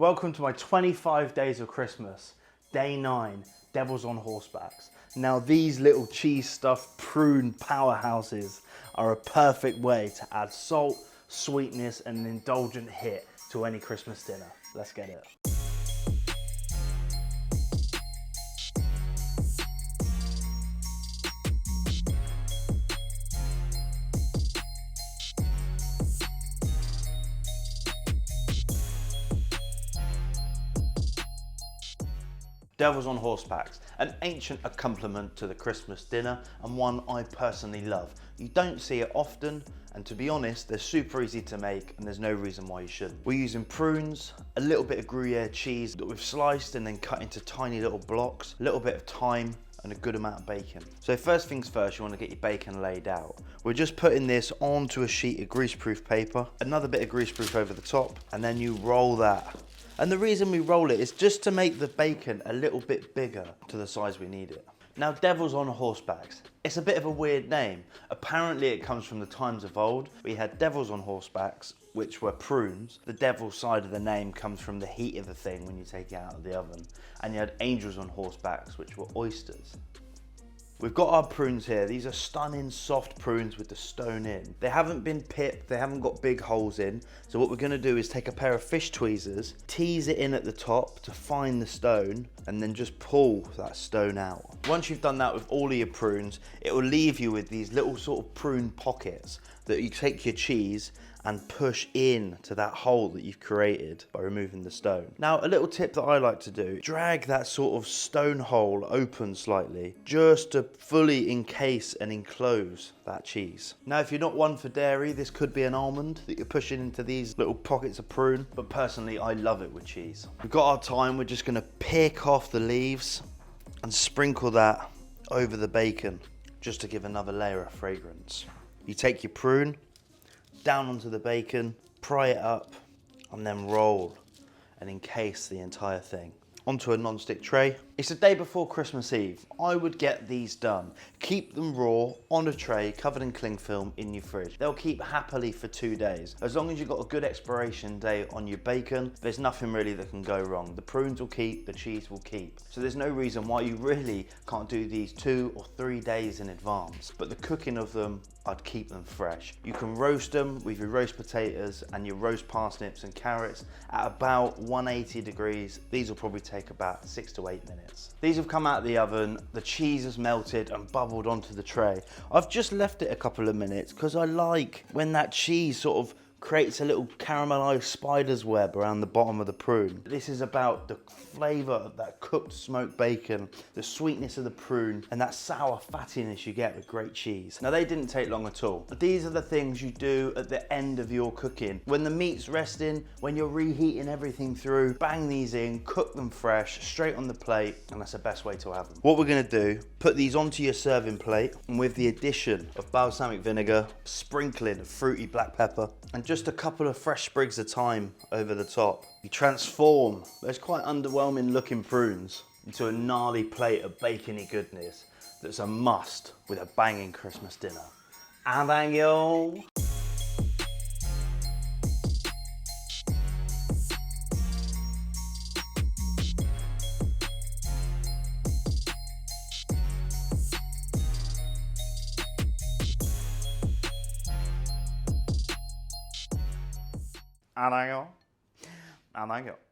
Welcome to my 25 days of Christmas, day 9, Devils on Horsebacks. Now these little cheese stuffed prune powerhouses are a perfect way to add salt, sweetness and an indulgent hit to any Christmas dinner. Let's get it. Devils on Horsebacks, an ancient accompaniment to the Christmas dinner and one I personally love. You don't see it often, and to be honest, they're super easy to make and there's no reason why you shouldn't. We're using prunes, a little bit of Gruyere cheese that we've sliced and then cut into tiny little blocks, a little bit of thyme and a good amount of bacon. So first things first, you want to get your bacon laid out. We're just putting this onto a sheet of greaseproof paper, another bit of greaseproof over the top, and then you roll that. And the reason we roll it is just to make the bacon a little bit bigger to the size we need it. Now, Devils on Horsebacks, it's a bit of a weird name. Apparently it comes from the times of old. We had devils on horsebacks, which were prunes. The devil side of the name comes from the heat of the thing when you take it out of the oven. And you had angels on horsebacks, which were oysters. We've got our prunes here. These are stunning soft prunes with the stone in. They haven't been pipped, they haven't got big holes in. So what we're gonna do is take a pair of fish tweezers, tease it in at the top to find the stone, and then just pull that stone out. Once you've done that with all of your prunes, it will leave you with these little sort of prune pockets that you take your cheese and push in to that hole that you've created by removing the stone. Now, a little tip that I like to do, drag that sort of stone hole open slightly, just to fully encase and enclose that cheese. Now, if you're not one for dairy, this could be an almond that you're pushing into these little pockets of prune, but personally, I love it with cheese. We've got our thyme, we're just gonna pick off the leaves and sprinkle that over the bacon, just to give another layer of fragrance. You take your prune, down onto the bacon, pry it up, and then roll and encase the entire thing. Onto a non-stick tray. It's the day before Christmas Eve. I would get these done. Keep them raw on a tray covered in cling film in your fridge. They'll keep happily for 2 days. As long as you've got a good expiration date on your bacon, there's nothing really that can go wrong. The prunes will keep, the cheese will keep. So there's no reason why you really can't do these 2 or 3 days in advance. But the cooking of them, I'd keep them fresh. You can roast them with your roast potatoes and your roast parsnips and carrots at about 180 degrees. These will probably take about 6 to 8 minutes. These have come out of the oven, the cheese has melted and bubbled onto the tray. I've just left it a couple of minutes because I like when that cheese sort of creates a little caramelized spider's web around the bottom of the prune. This is about the flavor of that cooked smoked bacon, the sweetness of the prune, and that sour fattiness you get with great cheese. Now, they didn't take long at all. These are the things you do at the end of your cooking. When the meat's resting, when you're reheating everything through, bang these in, cook them fresh, straight on the plate, and that's the best way to have them. What we're gonna do, put these onto your serving plate, and with the addition of balsamic vinegar, sprinkling of fruity black pepper, and just a couple of fresh sprigs of thyme over the top, you transform those quite underwhelming looking prunes into a gnarly plate of bacony goodness that's a must with a banging Christmas dinner. And thank you. And thank you. And thank you.